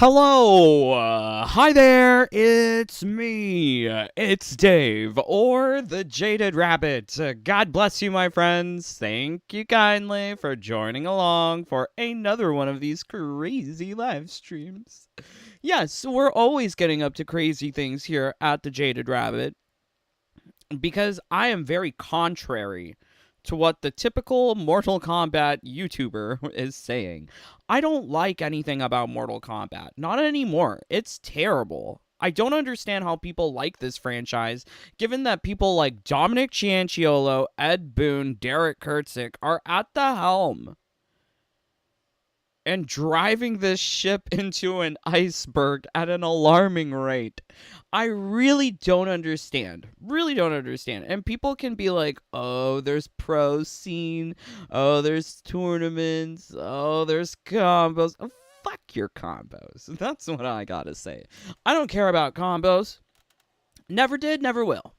Hello, hi there, it's me, it's Dave, or the Jaded Rabbit. God bless you, my friends. Thank you kindly for joining along for another one of these crazy live streams. Yes, we're always getting up to crazy things here at the Jaded Rabbit, because I am very contrary to what the typical Mortal Kombat YouTuber is saying. I don't like anything about Mortal Kombat. Not anymore. It's terrible. I don't understand how people like this franchise, given that people like Dominic Cianciolo, Ed Boon, Derek Kurtzik are at the helm and driving this ship into an iceberg at an alarming rate. I really don't understand. Really don't understand. And people can be like, oh, there's pro scene. Oh, there's tournaments. Oh, there's combos. Oh, fuck your combos. That's what I gotta say. I don't care about combos. Never did, never will.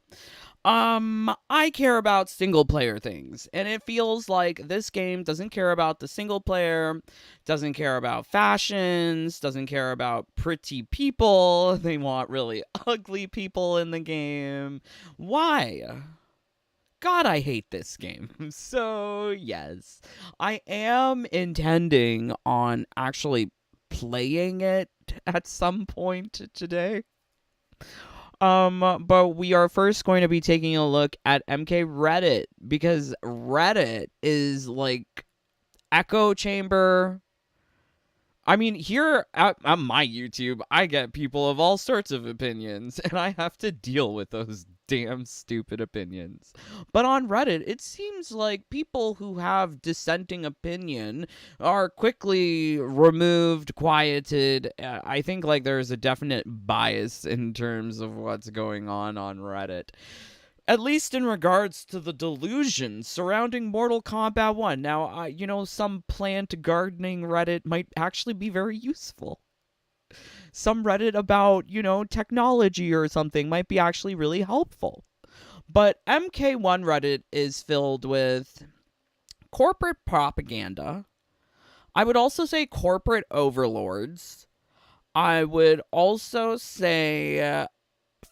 I care about single player things, and it feels like this game doesn't care about the single player, doesn't care about fashions, doesn't care about pretty people. They want really ugly people in the game. Why? God, I hate this game. So, yes, I am intending on actually playing it at some point today. But we are first going to be taking a look at MK Reddit, because Reddit is like echo chamber. I mean, here at my YouTube, I get people of all sorts of opinions, and I have to deal with those damn stupid opinions. But on Reddit, it seems like people who have dissenting opinion are quickly removed, quieted. I think like there's a definite bias in terms of what's going on Reddit. At least in regards to the delusions surrounding Mortal Kombat 1. Now, some plant gardening Reddit might actually be very useful. Some Reddit about, technology or something might be actually really helpful. But MK1 Reddit is filled with corporate propaganda. I would also say corporate overlords. I would also say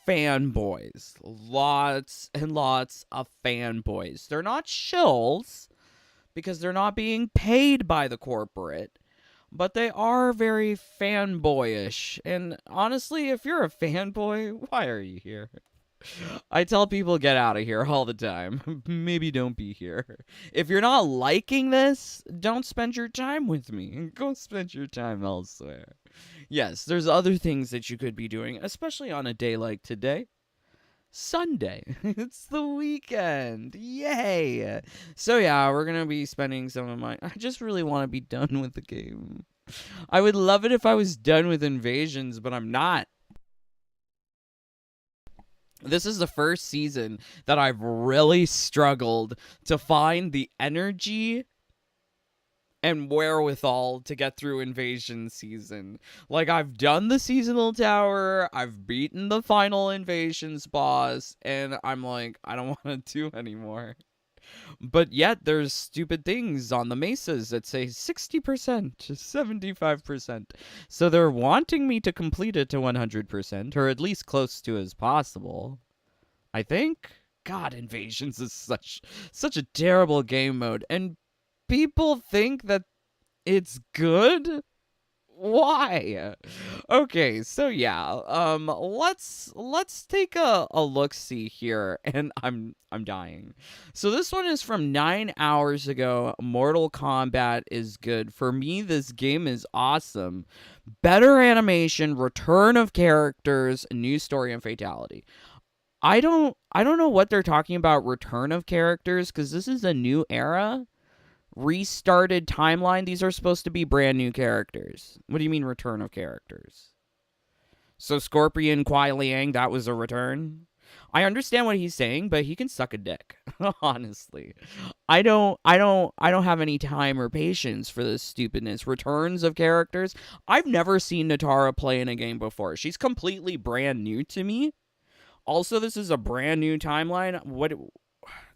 fanboys. Lots and lots of fanboys. They're not shills because they're not being paid by the corporate, but they are very fanboyish. And honestly, if you're a fanboy, why are you here? I tell people get out of here all the time. Maybe don't be here. If you're not liking this, don't spend your time with me. Go spend your time elsewhere. Yes, there's other things that you could be doing, especially on a day like today. Sunday. It's the weekend. Yay. So yeah, we're going to be spending some of my... I just really want to be done with the game. I would love it if I was done with invasions, but I'm not. This is the first season that I've really struggled to find the energy and wherewithal to get through invasion season. Like, I've done the seasonal tower, I've beaten the final invasions boss, and I'm like, I don't want to do anymore. But yet, there's stupid things on the mesas that say 60%, 75%. So they're wanting me to complete it to 100%, or at least close to as possible. I think? God, Invasions is such a terrible game mode, and people think that it's good? Why? Okay, so yeah, let's take a look-see here, and I'm dying. So this one is from 9 hours ago. Mortal Kombat is good. For me, this game is awesome. Better animation, return of characters, new story, and fatality. I don't know what they're talking about return of characters, because this is a new era. Restarted timeline. These are supposed to be brand new characters. What do you mean return of characters? So Scorpion, Kuai Liang, that was a return? I understand what he's saying, but he can suck a dick. Honestly. I don't have any time or patience for this stupidness. Returns of characters. I've never seen Natara play in a game before. She's completely brand new to me. Also, this is a brand new timeline.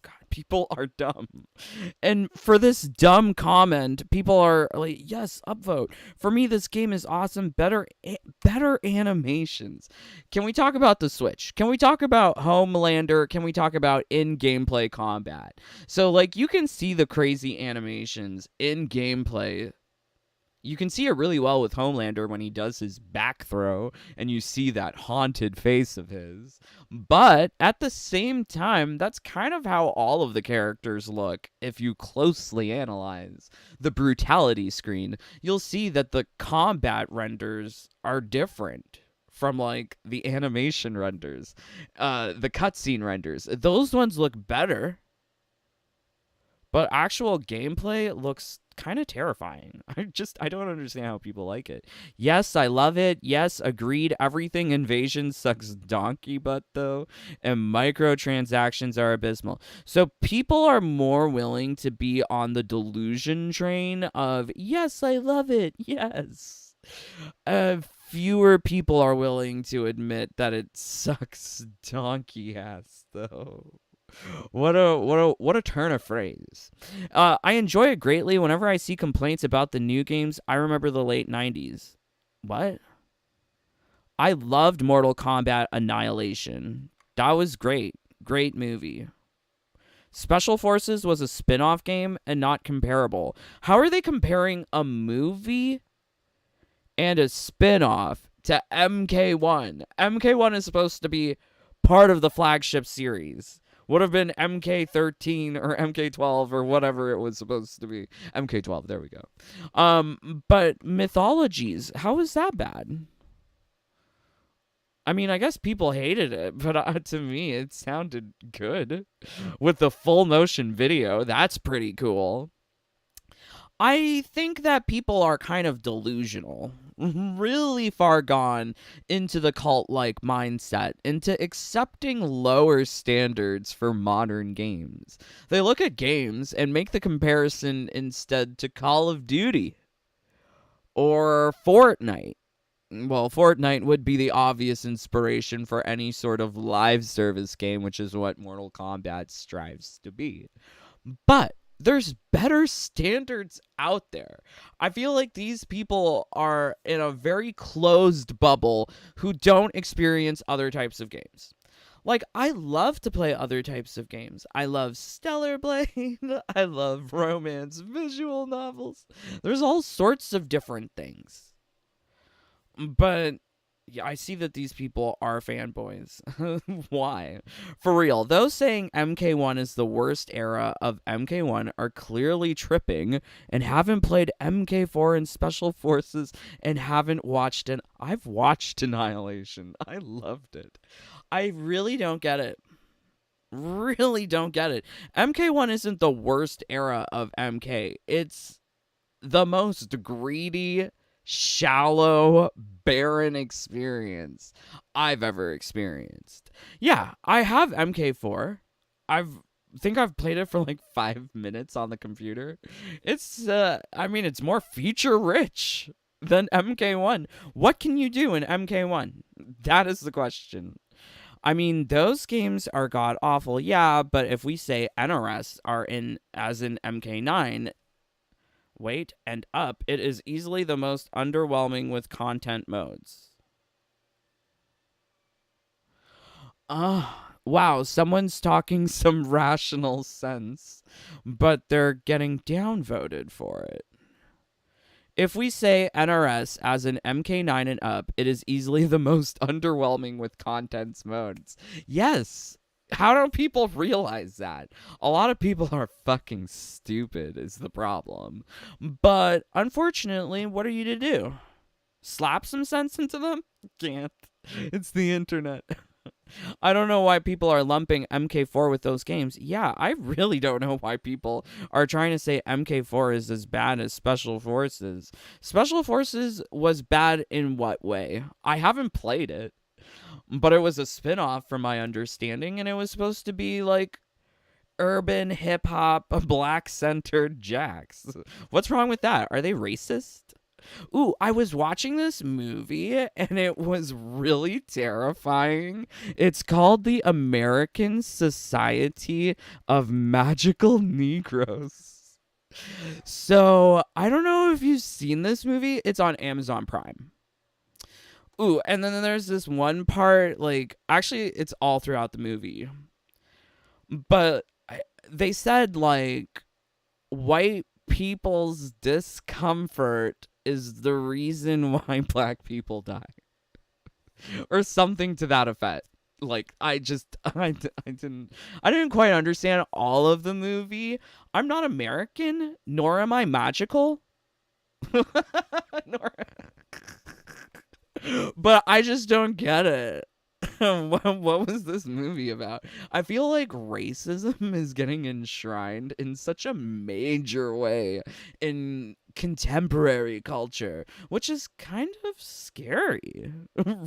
God People are dumb. And for this dumb comment, people are like, yes, upvote. For me, this game is awesome. Better animations. Can we talk about the Switch? Can we talk about Homelander? Can we talk about in-gameplay combat? So, like, you can see the crazy animations in gameplay. You can see it really well with Homelander when he does his back throw and you see that haunted face of his. But at the same time, that's kind of how all of the characters look if you closely analyze the brutality screen. You'll see that the combat renders are different from like the animation renders, the cutscene renders. Those ones look better, but actual gameplay looks kind of terrifying. I don't understand how people like it. Yes, I love it. Yes, agreed. Everything Invasion sucks donkey butt though, and microtransactions are abysmal. So people are more willing to be on the delusion train of yes, I love it. Yes. Fewer people are willing to admit that it sucks donkey ass though. What a turn of phrase. I enjoy it greatly. Whenever I see complaints about the new games, I remember the late 90s. What? I loved Mortal Kombat Annihilation. That was great. Great movie. Special Forces was a spin-off game and not comparable. How are they comparing a movie and a spin-off to MK1? MK1 is supposed to be part of the flagship series. Would have been MK13 or MK12 or whatever it was supposed to be. MK12, there we go. But Mythologies, how is that bad? I mean, I guess people hated it, but to me, it sounded good. With the full motion video, that's pretty cool. I think that people are kind of delusional, really far gone into the cult-like mindset, into accepting lower standards for modern games. They look at games and make the comparison instead to Call of Duty or Fortnite. Well, Fortnite would be the obvious inspiration for any sort of live service game, which is what Mortal Kombat strives to be. But there's better standards out there. I feel like these people are in a very closed bubble who don't experience other types of games. Like, I love to play other types of games. I love Stellar Blade. I love romance visual novels. There's all sorts of different things. But yeah, I see that these people are fanboys. Why? For real, those saying MK1 is the worst era of MK1 are clearly tripping and haven't played MK4 and Special Forces and haven't watched it. I've watched Annihilation. I loved it. I really don't get it. Really don't get it. MK1 isn't the worst era of MK. It's the most greedy, shallow, barren experience I've ever experienced. Yeah, I have MK4. Think I've played it for like 5 minutes on the computer. It's it's more feature rich than MK1. What can you do in MK1? That is the question. I mean, those games are god awful, yeah, but if we say NRS are as in MK9, wait, and up, it is easily the most underwhelming with content modes. Wow, someone's talking some rational sense, but they're getting downvoted for it. If we say NRS as in MK9 and up, it is easily the most underwhelming with contents modes. Yes. How don't people realize that? A lot of people are fucking stupid is the problem. But unfortunately, what are you to do? Slap some sense into them? Can't. It's the internet. I don't know why people are lumping MK4 with those games. Yeah, I really don't know why people are trying to say MK4 is as bad as Special Forces. Special Forces was bad in what way? I haven't played it. But it was a spin-off from my understanding, and it was supposed to be like urban hip-hop, black-centered jacks. What's wrong with that? Are they racist? Ooh, I was watching this movie and it was really terrifying. It's called The American Society of Magical Negroes. So, I don't know if you've seen this movie. It's on Amazon Prime. Ooh, and then there's this one part, like, actually, it's all throughout the movie. But they said, like, white people's discomfort is the reason why black people die, or something to that effect. Like, I didn't quite understand all of the movie. I'm not American, nor am I magical. nor, but I just don't get it. what was this movie about? I feel like racism is getting enshrined in such a major way in contemporary culture, which is kind of scary.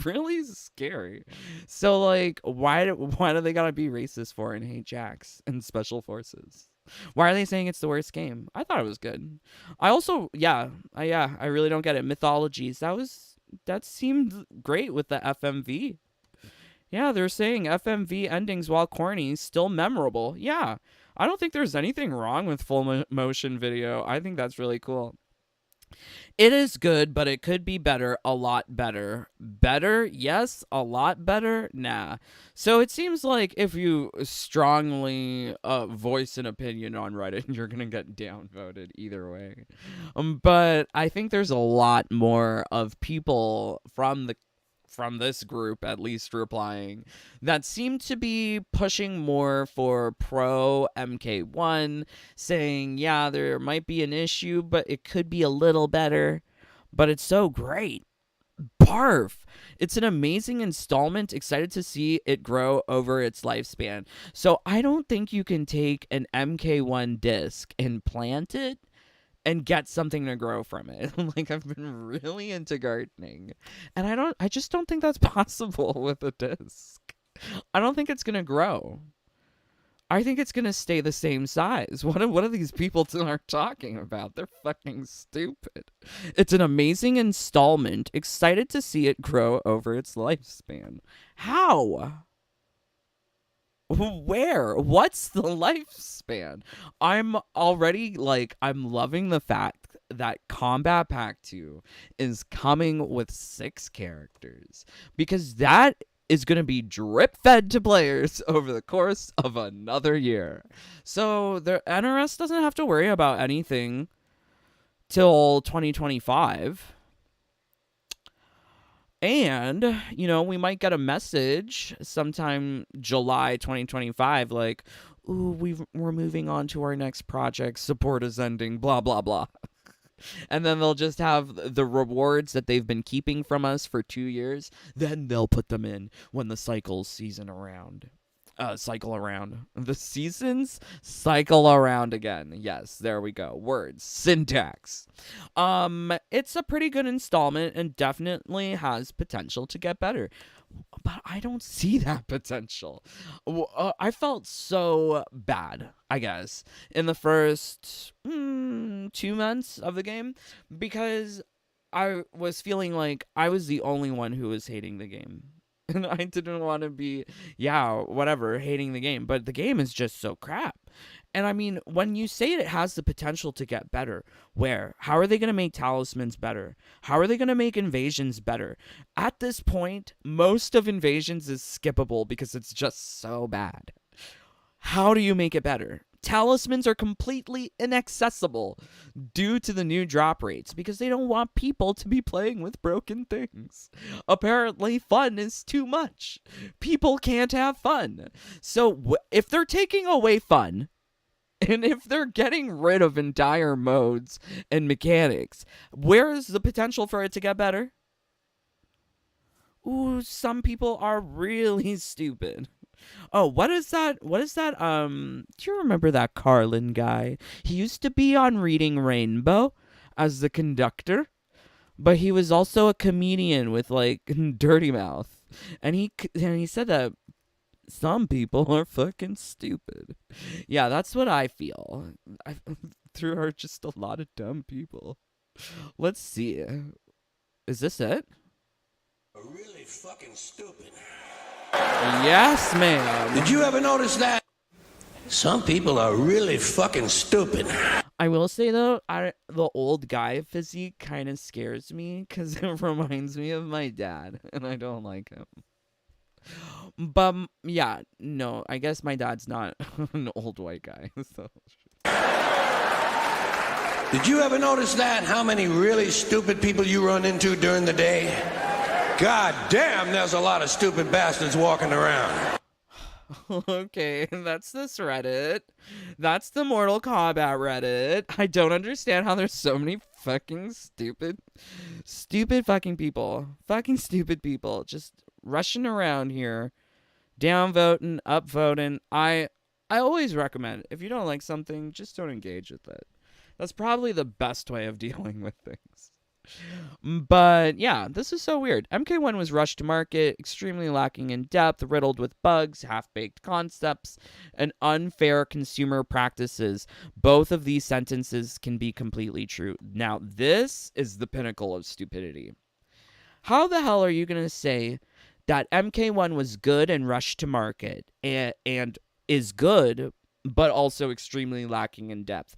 Really scary. So, like, why do they gotta be racist for and hate Jax and Special Forces? Why are they saying it's the worst game? I thought it was good. I also, I really don't get it. Mythologies, that seemed great with the FMV. Yeah, they're saying FMV endings, while corny, still memorable. Yeah, I don't think there's anything wrong with full motion video. I think that's really cool. It is good, but it could be better, a lot better. Better? Yes. A lot better? Nah. So it seems like if you strongly voice an opinion on Reddit, you're going to get downvoted either way. But I think there's a lot more of people from this group at least replying that seem to be pushing more for pro MK1, saying, yeah, there might be an issue, but it could be a little better. But it's so great. Barf. It's an amazing installment. Excited to see it grow over its lifespan. So I don't think you can take an MK1 disc and plant it and get something to grow from it. Like, I've been really into gardening, and I just don't think that's possible with a disc. I don't think it's gonna grow. I think it's gonna stay the same size. What are these people are talking about? They're fucking stupid. It's an amazing installment. Excited to see it grow over its lifespan. How? Where? What's the lifespan? I'm already, like, I'm loving the fact that Combat Pack 2 is coming with 6 characters, because that is going to be drip fed to players over the course of another year. So the NRS doesn't have to worry about anything till 2025. And, we might get a message sometime July 2025, like, ooh, we're moving on to our next project, support is ending, blah, blah, blah. And then they'll just have the rewards that they've been keeping from us for 2 years. Then they'll put them in when the cycle around. The seasons cycle around again. Yes, there we go. Words. Syntax. It's a pretty good installment and definitely has potential to get better. But I don't see that potential. I felt so bad, I guess, in the first 2 months of the game, because I was feeling like I was the only one who was hating the game. And I didn't want to be, hating the game. But the game is just so crap. And I mean, when you say it has the potential to get better, where? How are they going to make talismans better? How are they going to make invasions better? At this point, most of invasions is skippable because it's just so bad. How do you make it better? Talismans are completely inaccessible due to the new drop rates because they don't want people to be playing with broken things. Apparently, fun is too much. People can't have fun. So if they're taking away fun, and if they're getting rid of entire modes and mechanics, where is the potential for it to get better? Ooh, some people are really stupid. Oh, what is that? Do you remember that Carlin guy? He used to be on Reading Rainbow as the conductor, but he was also a comedian with, like, dirty mouth. And he said that some people are fucking stupid. Yeah, that's what I feel. There are just a lot of dumb people. Let's see. Is this it? Really fucking stupid. Yes, ma'am. Did you ever notice that? Some people are really fucking stupid. I will say though, the old guy physique kind of scares me because it reminds me of my dad, and I don't like him. But yeah, no, I guess my dad's not an old white guy. So. Did you ever notice that? How many really stupid people you run into during the day? God damn, there's a lot of stupid bastards walking around. Okay, that's this Reddit. That's the Mortal Kombat Reddit. I don't understand how there's so many fucking stupid fucking people. Fucking stupid people just rushing around here, downvoting, upvoting. I always recommend, if you don't like something, just don't engage with it. That's probably the best way of dealing with things. But yeah, this is so weird. MK1 was rushed to market, extremely lacking in depth, riddled with bugs, half-baked concepts, and unfair consumer practices. Both of these sentences can be completely true. Now, this is the pinnacle of stupidity. How the hell are you going to say that MK1 was good and rushed to market and is good, but also extremely lacking in depth?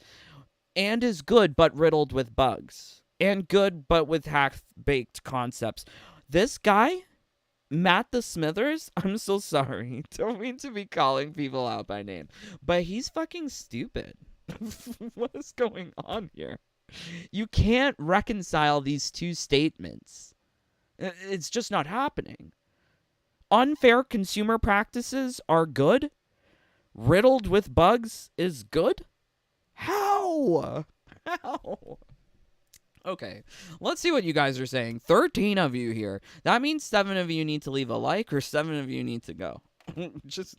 And is good, but riddled with bugs? And good, but with half-baked concepts. This guy, Matt the Smithers, I'm so sorry. Don't mean to be calling people out by name, but he's fucking stupid. What is going on here? You can't reconcile these two statements. It's just not happening. Unfair consumer practices are good. Riddled with bugs is good. How? How? Okay, let's see what you guys are saying. 13 of you here. That means 7 of you need to leave a like, or 7 of you need to go. just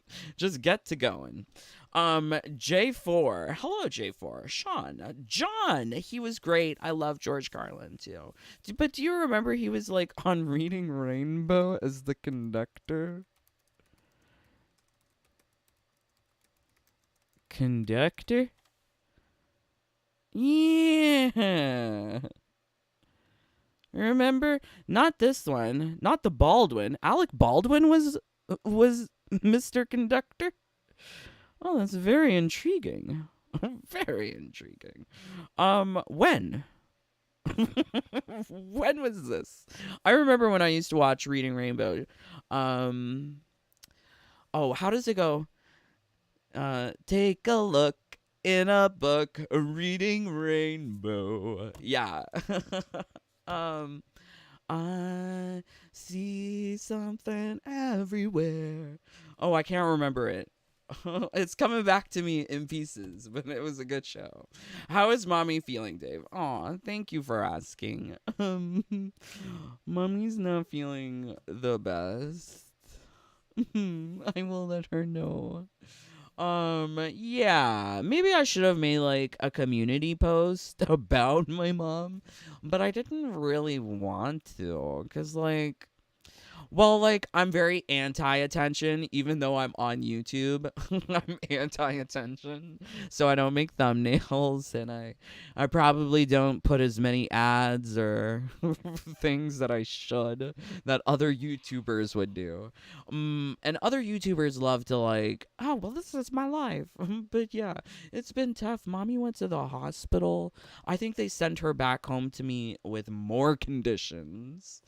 get to going. J4. Hello, J4. Sean. John. He was great. I love George Carlin, too. But do you remember he was, like, on Reading Rainbow as the conductor? Conductor? Yeah. Remember? Not this one. Not the Baldwin. Alec Baldwin was Mr. Conductor? Oh, that's very intriguing. Very intriguing. When? When was this? I remember when I used to watch Reading Rainbow. Oh, how does it go? Take a look in a book, Reading Rainbow. Yeah. I see something everywhere. Oh, I can't remember it. It's coming back to me in pieces, but it was a good show. How is mommy feeling, Dave? Aw, thank you for asking. Mommy's not feeling the best. I will let her know. Yeah, maybe I should have made like a community post about my mom, but I didn't really want to, cause like, well, like, I'm very anti-attention, even though I'm on YouTube. I'm anti-attention, so I don't make thumbnails, and I probably don't put as many ads or things that I should, that other YouTubers would do. And other YouTubers love to like, oh, well, this is my life. But yeah, it's been tough. Mommy went to the hospital. I think they sent her back home to me with more conditions.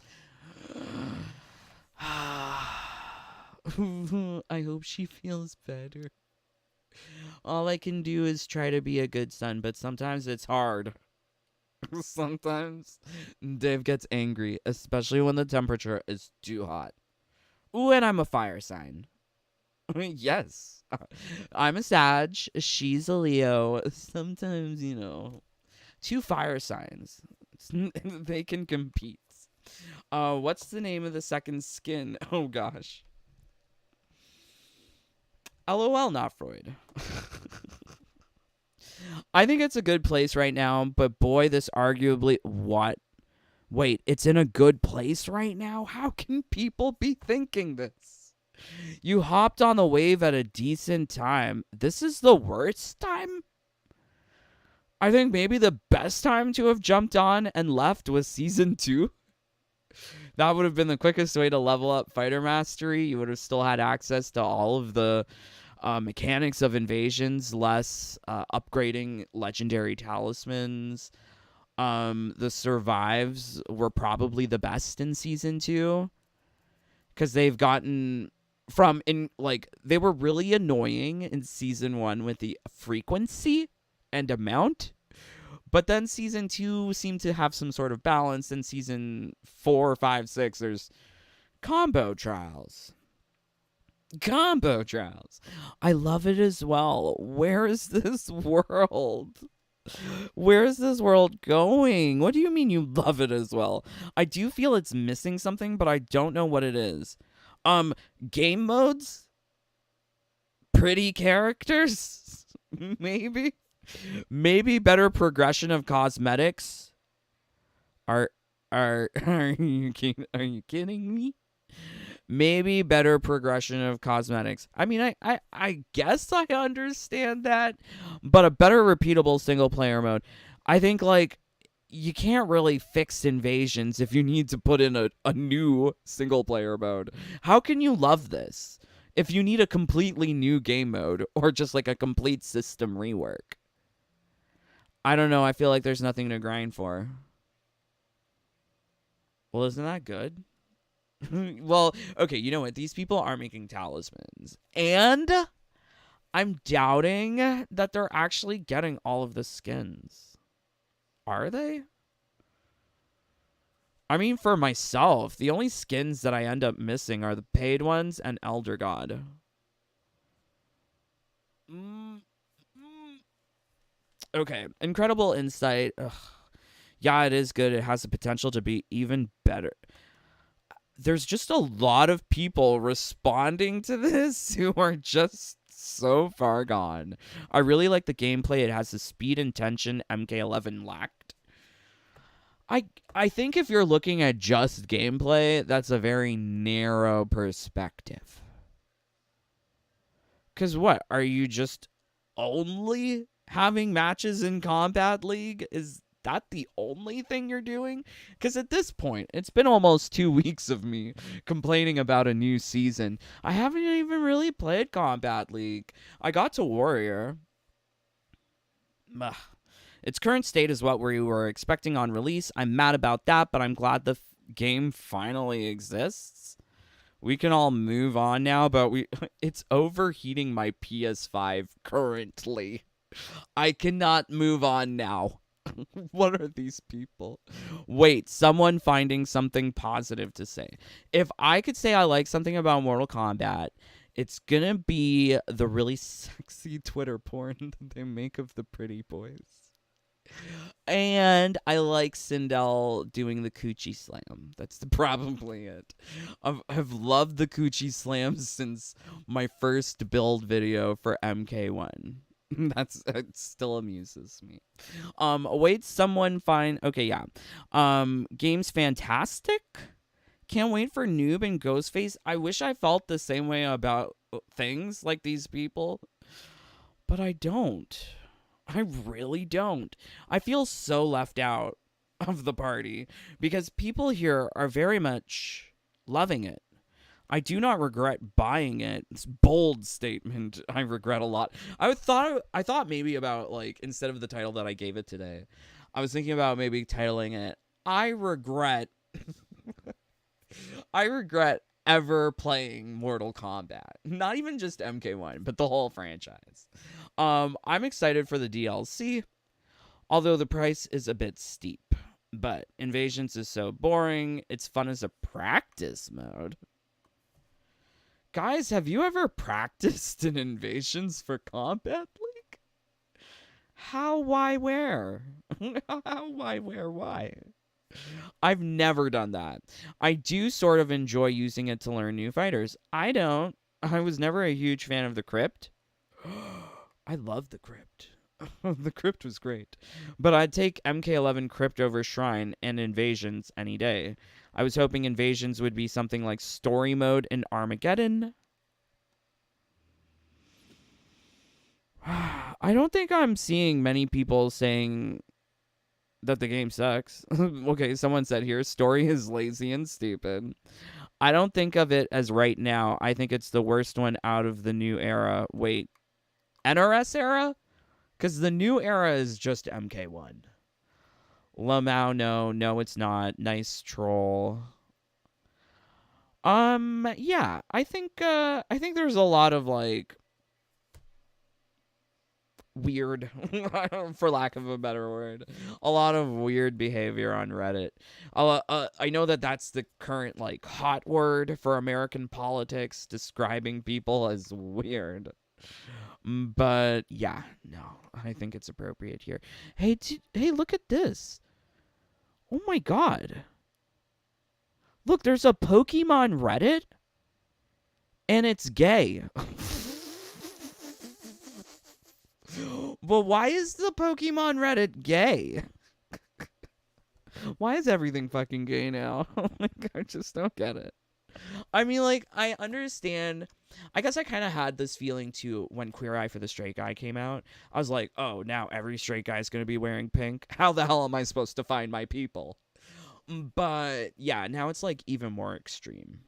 I hope she feels better. All I can do is try to be a good son, but sometimes it's hard. Sometimes Dave gets angry, especially when the temperature is too hot. Ooh, and I'm a fire sign. Yes. I'm a Sag. She's a Leo. Sometimes, two fire signs. They can compete. What's the name of the second skin? Oh gosh. LOL, not Freud. I think it's a good place right now, but boy, this arguably what? Wait, it's in a good place right now? How can people be thinking this? You hopped on the wave at a decent time. This is the worst time? I think maybe the best time to have jumped on and left was season 2. That would have been the quickest way to level up fighter mastery. You would have still had access to all of the mechanics of invasions, less upgrading legendary talismans. The survives were probably the best in season 2 because they've gotten from in like they were really annoying in season 1 with the frequency and amount. But then season 2 seemed to have some sort of balance. And season 4, 5, 6, there's combo trials. Combo trials. I love it as well. Where is this world? Where is this world going? What do you mean you love it as well? I do feel it's missing something, but I don't know what it is. Game modes? Pretty characters? Maybe? Maybe better progression of cosmetics? Are you kidding me? Maybe better progression of cosmetics. I mean, I guess I understand that, but a better repeatable single player mode. I think, like, you can't really fix invasions if you need to put in a new single player mode. How can you love this if you need a completely new game mode or just like a complete system rework? I don't know. I feel like there's nothing to grind for. Well, isn't that good? Well, okay, you know what? These people are making talismans. And I'm doubting that they're actually getting all of the skins. Are they? I mean, for myself, the only skins that I end up missing are the paid ones and Elder God. Okay, incredible insight. Ugh. Yeah, it is good. It has the potential to be even better. There's just a lot of people responding to this who are just so far gone. I really like the gameplay. It has the speed and tension MK11 lacked. I think if you're looking at just gameplay, that's a very narrow perspective. Because what? Are you just only having matches in Combat League? Is that the only thing you're doing? Because at this point, it's been almost 2 weeks of me complaining about a new season. I haven't even really played Combat League. I got to Warrior. Ugh. Its current state is what we were expecting on release. I'm mad about that, but I'm glad the game finally exists. We can all move on now, but it's overheating my PS5 currently. I cannot move on now. What are these people? Wait, someone finding something positive to say. If I could say I like something about Mortal Kombat, it's gonna be the really sexy Twitter porn that they make of the pretty boys. And I like Sindel doing the coochie slam. That's probably it. I've loved the coochie slams since my first build video for MK1. It still amuses me. Wait, someone find. Okay, yeah. Game's fantastic. Can't wait for Noob and Ghostface. I wish I felt the same way about things like these people, but I don't. I really don't. I feel so left out of the party because people here are very much loving it. I do not regret buying it. It's a bold statement. I regret a lot. I thought maybe about, like, instead of the title that I gave it today, I was thinking about maybe titling it I regret I regret ever playing Mortal Kombat. Not even just MK1, but the whole franchise. I'm excited for the DLC, although the price is a bit steep. But Invasions is so boring. It's fun as a practice mode. Guys, have you ever practiced in Invasions for Combat League? How, why, where? How, why, where, why? I've never done that. I do sort of enjoy using it to learn new fighters. I don't. I was never a huge fan of the Crypt. I love the Crypt. The Crypt was great. But I'd take MK11 Crypt over Shrine and Invasions any day. I was hoping Invasions would be something like story mode in Armageddon. I don't think I'm seeing many people saying that the game sucks. Okay, someone said here, story is lazy and stupid. I don't think of it as right now. I think it's the worst one out of the new era. Wait, NRS era? Because the new era is just MK1. Lamau, no, it's not. Nice troll. Yeah, I think there's a lot of like weird, for lack of a better word, a lot of weird behavior on Reddit. I know that that's the current like hot word for American politics, describing people as weird. But yeah, no, I think it's appropriate here. Hey, look at this. Oh my god. Look, there's a Pokemon Reddit and it's gay. But why is the Pokemon Reddit gay? Why is everything fucking gay now? Like, I just don't get it. I mean, like, I understand. I guess I kind of had this feeling too when Queer Eye for the Straight Guy came out. I was like, oh, now every straight guy is going to be wearing pink. How the hell am I supposed to find my people? But yeah, now it's like even more extreme.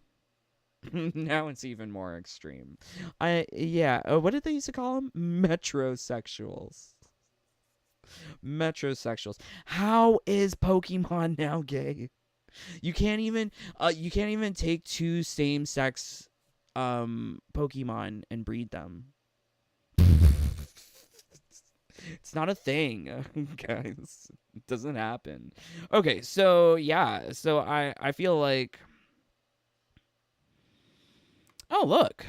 Now it's even more extreme. What did they used to call them? Metrosexuals. Metrosexuals. How is Pokemon now gay? You can't even take two same sex Pokemon and breed them. It's not a thing, guys. It doesn't happen. Okay, so yeah, so I feel like, oh look.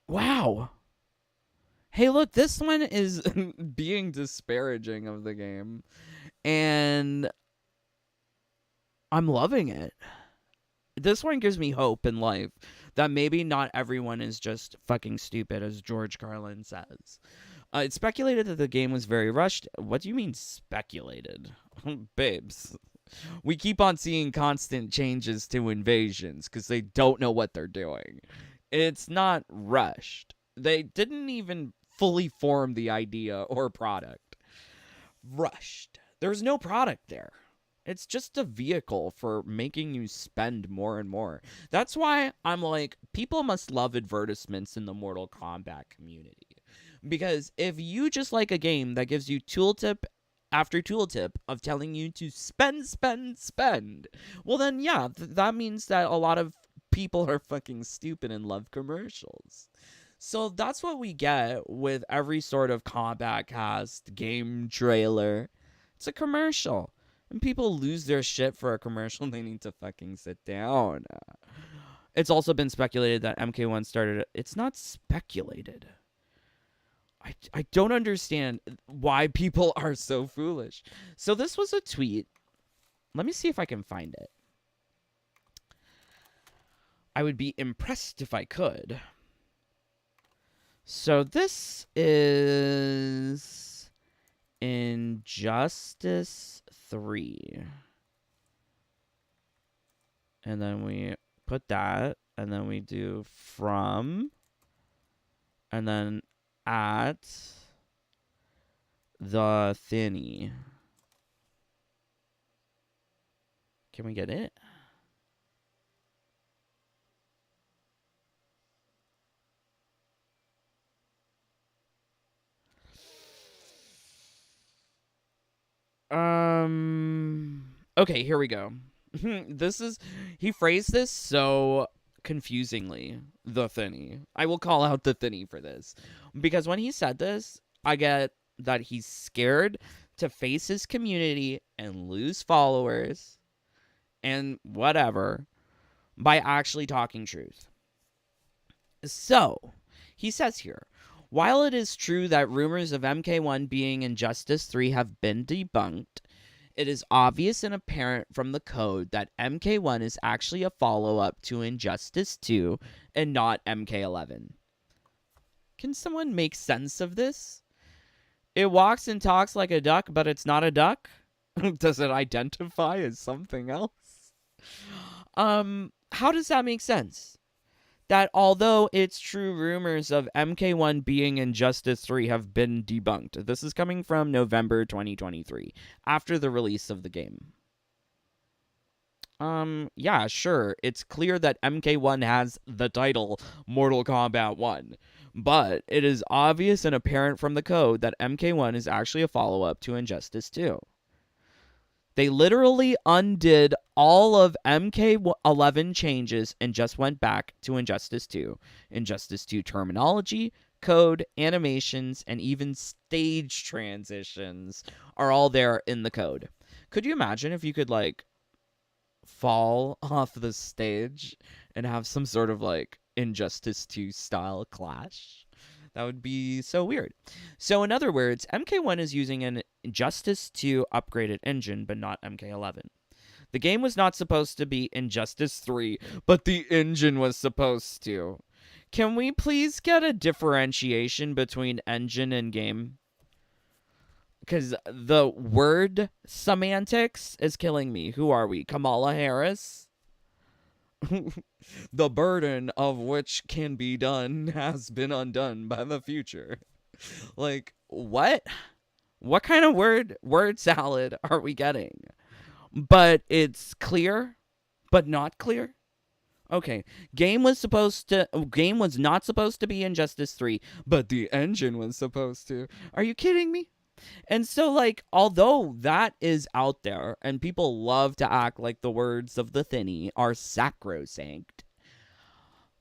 Wow. Hey, look, this one is being disparaging of the game, and I'm loving it. This one gives me hope in life that maybe not everyone is just fucking stupid, as George Carlin says. It's speculated that the game was very rushed. What do you mean speculated? Babes, we keep on seeing constant changes to invasions because they don't know what they're doing. It's not rushed. They didn't even fully form the idea or product. Rushed. There's no product there. It's just a vehicle for making you spend more and more. That's why I'm like, people must love advertisements in the Mortal Kombat community. Because if you just like a game that gives you tooltip after tooltip of telling you to spend, well then yeah, that means that a lot of people are fucking stupid and love commercials. So that's what we get with every sort of combat cast, game trailer. It's a commercial. And people lose their shit for a commercial, they need to fucking sit down. It's also been speculated that MK1 started. It's not speculated. I don't understand why people are so foolish. So this was a tweet. Let me see if I can find it. I would be impressed if I could. So this is Injustice 3. And then we put that. And then we do from. And then at the thinny. Can we get it? Okay, here we go. He phrased this so confusingly, the thinny. I will call out the thinny for this. Because when he said this, I get that he's scared to face his community and lose followers and whatever by actually talking truth. So, he says here, while it is true that rumors of MK1 being Injustice 3 have been debunked, it is obvious and apparent from the code that MK1 is actually a follow-up to Injustice 2 and not MK11. Can someone make sense of this? It walks and talks like a duck, but it's not a duck? Does it identify as something else? How does that make sense? that although it's true, rumors of MK1 being in Justice 3 have been debunked. This is coming from November 2023, after the release of the game. Yeah, sure. It's clear that MK1 has the title Mortal Kombat 1, but it is obvious and apparent from the code that MK1 is actually a follow-up to Injustice 2. They literally undid all of MK11 changes and just went back to Injustice 2. Injustice 2 terminology, code, animations, and even stage transitions are all there in the code. Could you imagine if you could, like, fall off the stage and have some sort of, like, Injustice 2 style clash? That would be so weird. So in other words, MK1 is using an Injustice 2 upgraded engine, but not MK11. The game was not supposed to be Injustice 3, but the engine was supposed to. Can we please get a differentiation between engine and game? Because the word semantics is killing me. Who are we? Kamala Harris? The burden of which can be done has been undone by the future. Like, what? What kind of word salad are we getting? But it's clear, but not clear. Okay, game was not supposed to be Injustice 3, but the engine was supposed to. Are you kidding me? And so, like, although that is out there and people love to act like the words of the Thinny are sacrosanct,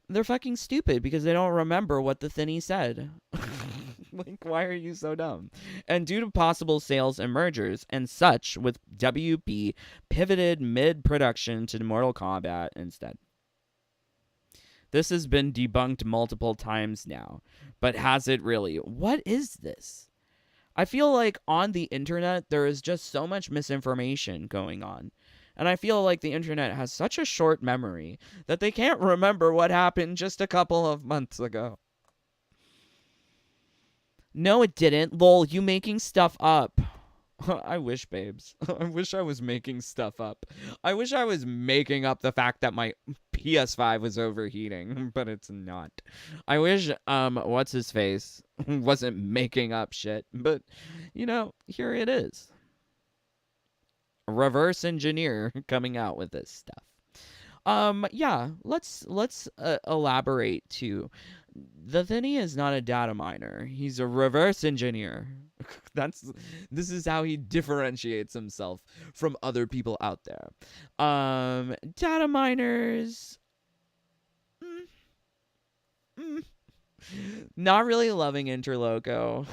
they're fucking stupid because they don't remember what the Thinny said. Like, why are you so dumb? And due to possible sales and mergers and such, with WP pivoted mid-production to Mortal Kombat instead. This has been debunked multiple times now, but has it really? What is this? I feel like on the internet, there is just so much misinformation going on. And I feel like the internet has such a short memory that they can't remember what happened just a couple of months ago. No, it didn't. Lol, you making stuff up. I wish, babes. I wish I was making stuff up. I wish I was making up the fact that my PS5 was overheating, but it's not. I wish, what's his face wasn't making up shit, but, you know, here it is. Reverse engineer coming out with this stuff. Yeah, let's elaborate too. The Thinny is not a data miner. He's a reverse engineer. This is how he differentiates himself from other people out there. Data miners. Not really loving Interloco.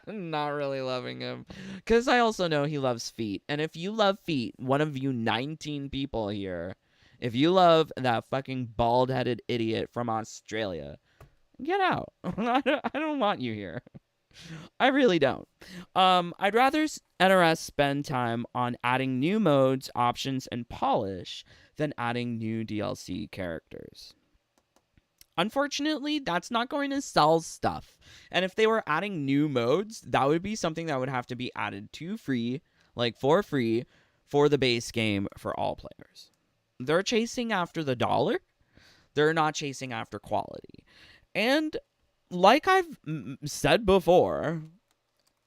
Not really loving him. Because I also know he loves feet. And if you love feet, one of you 19 people here, if you love that fucking bald-headed idiot from Australia, get out. I don't want you here. I really don't. I'd rather NRS spend time on adding new modes, options, and polish than adding new DLC characters. Unfortunately, that's not going to sell stuff. And if they were adding new modes, that would be something that would have to be added to free, like for free, for the base game for all players. They're chasing after the dollar. They're not chasing after quality. And like I've said before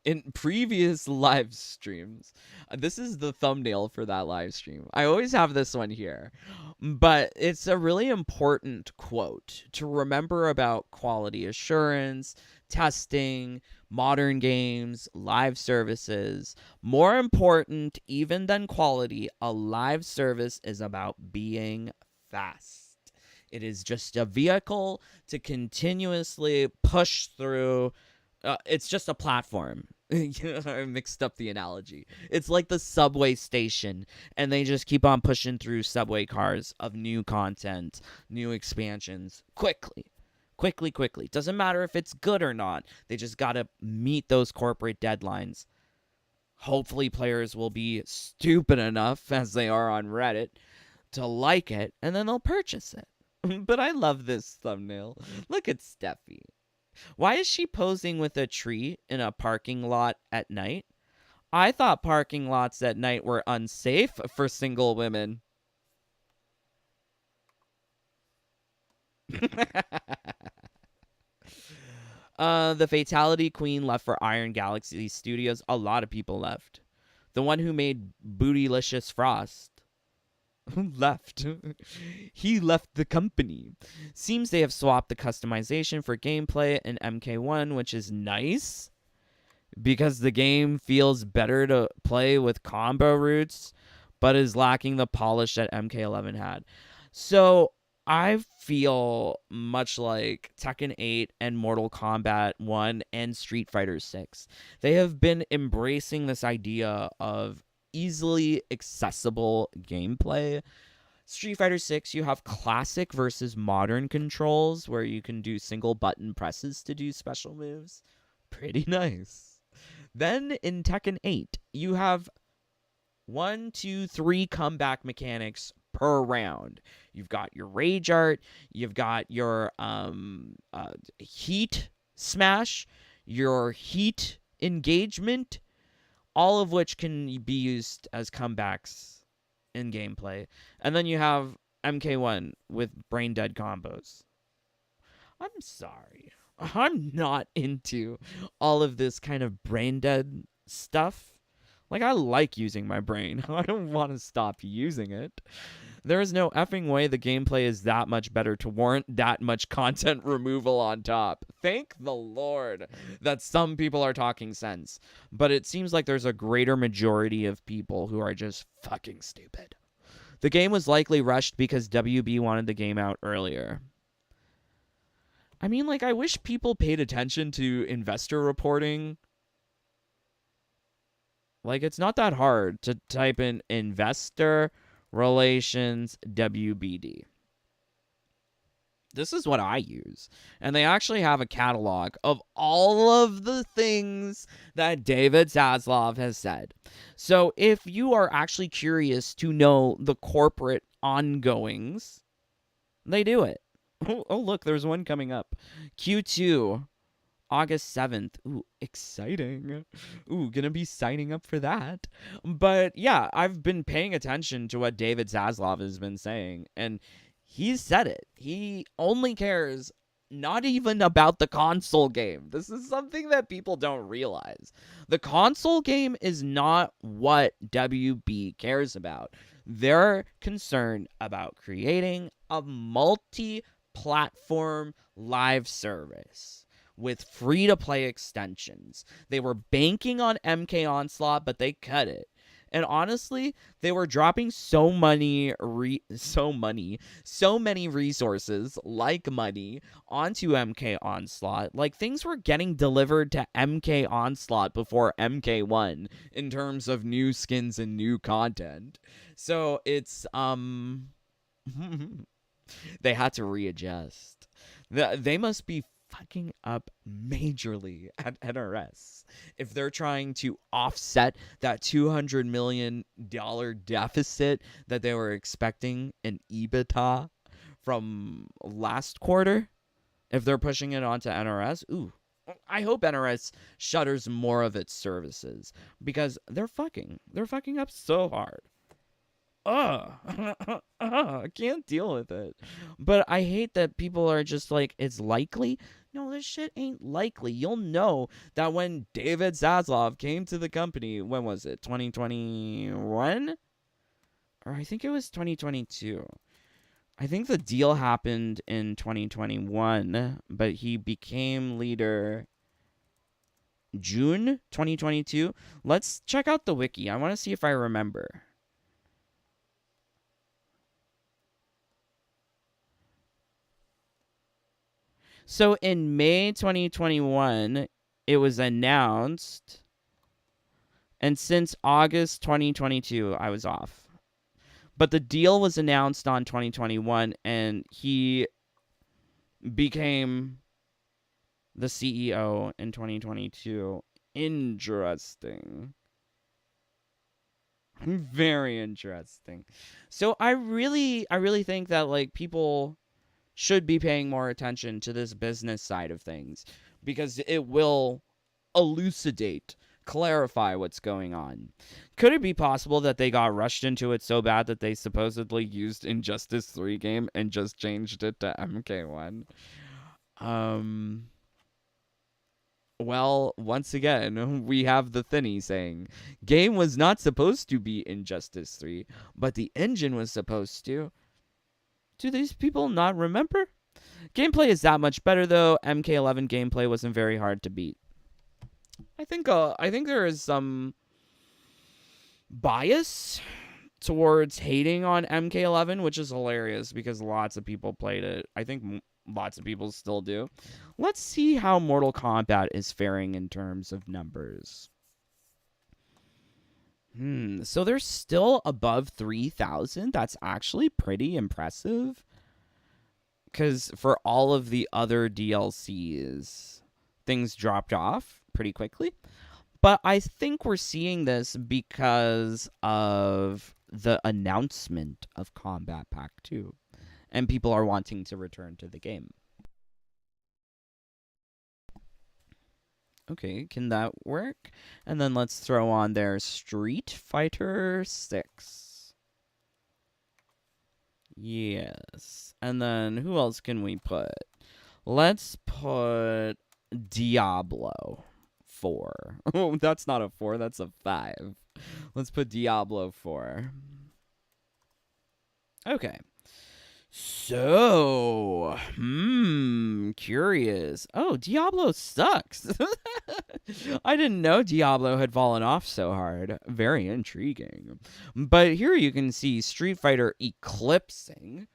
in previous live streams, this is the thumbnail for that live stream. I always have this one here, but it's a really important quote to remember about quality assurance, testing, modern games, live services. More important even than quality, a live service is about being fast. It is just a vehicle to continuously push through. It's just a platform. I mixed up the analogy. It's like the subway station, and they just keep on pushing through subway cars of new content, new expansions, quickly. Doesn't matter if it's good or not. They just gotta meet those corporate deadlines. Hopefully players will be stupid enough, as they are on Reddit, to like it, and then they'll purchase it. But I love this thumbnail. Look at Steffi. Why is she posing with a tree in a parking lot at night? I thought parking lots at night were unsafe for single women. The Fatality Queen left for Iron Galaxy Studios. A lot of people left. The one who made Bootylicious Frost left. He left the company. Seems they have swapped the customization for gameplay in MK1, which is nice because the game feels better to play with combo routes, but is lacking the polish that MK11 had. So I feel much like Tekken 8 and Mortal Kombat 1 and Street Fighter 6. They have been embracing this idea of easily accessible gameplay. Street Fighter 6, you have classic versus modern controls where you can do single button presses to do special moves. Pretty nice. Then in Tekken 8, you have 1, 2, 3 comeback mechanics per round. You've got your rage art, you've got your heat smash, your heat engagement, all of which can be used as comebacks in gameplay. And then you have MK1 with brain dead combos. I'm sorry. I'm not into all of this kind of brain dead stuff. Like, I like using my brain. I don't want to stop using it. There is no effing way the gameplay is that much better to warrant that much content removal on top. Thank the Lord that some people are talking sense. But it seems like there's a greater majority of people who are just fucking stupid. The game was likely rushed because WB wanted the game out earlier. I mean, like, I wish people paid attention to investor reporting. Like, it's not that hard to type in investor relations WBD. This is what I use. And they actually have a catalog of all of the things that David Zaslav has said. So if you are actually curious to know the corporate ongoings, they do it. Oh, look, there's one coming up. Q2, August 7th. Ooh, exciting. Ooh, gonna be signing up for that. But yeah, I've been paying attention to what David Zaslav has been saying, and he's said it. He only cares not even about the console game. This is something that people don't realize. The console game is not what WB cares about. They're concerned about creating a multi-platform live service with free-to-play extensions. They were banking on MK Onslaught, but they cut it. And honestly, they were dropping so many resources, like money, onto MK Onslaught. Like, things were getting delivered to MK Onslaught before MK1 in terms of new skins and new content. So it's, they had to readjust. They must be fucking up majorly at NRS if they're trying to offset that $200 million deficit that they were expecting in EBITDA from last quarter. If they're pushing it onto NRS, ooh, I hope NRS shutters more of its services because they're fucking up so hard. I can't deal with it. But I hate that people are just like, it's likely. No, this shit ain't likely. You'll know that when David Zaslav came to the company, when was it? 2021? Or I think it was 2022. I think the deal happened in 2021, but he became leader June 2022. Let's check out the wiki. I want to see if I remember. So in May 2021, it was announced, and since August 2022, I was off. But the deal was announced on 2021, and he became the CEO in 2022. Interesting. Very interesting. So I really think that, like, people should be paying more attention to this business side of things because it will elucidate clarify what's going on. Could it be possible that they got rushed into it so bad that they supposedly used Injustice 3 game and just changed it to MK1? Well, once again, we have the Thinny saying, game was not supposed to be Injustice 3, but the engine was supposed to. Do these people not remember? Gameplay is that much better, though. MK11 gameplay wasn't very hard to beat. I think there is some bias towards hating on MK11, which is hilarious because lots of people played it. I think lots of people still do. Let's see how Mortal Kombat is faring in terms of numbers. So they're still above 3,000. That's actually pretty impressive. Because for all of the other DLCs, things dropped off pretty quickly. But I think we're seeing this because of the announcement of Combat Pack 2. And people are wanting to return to the game. Okay, can that work? And then let's throw on there Street Fighter 6. Yes. And then who else can we put? Let's put Diablo 4. Oh, that's not a 4, that's a 5. Let's put Diablo 4. Okay. So, curious. Oh, Diablo sucks. I didn't know Diablo had fallen off so hard. Very intriguing. But here you can see Street Fighter eclipsing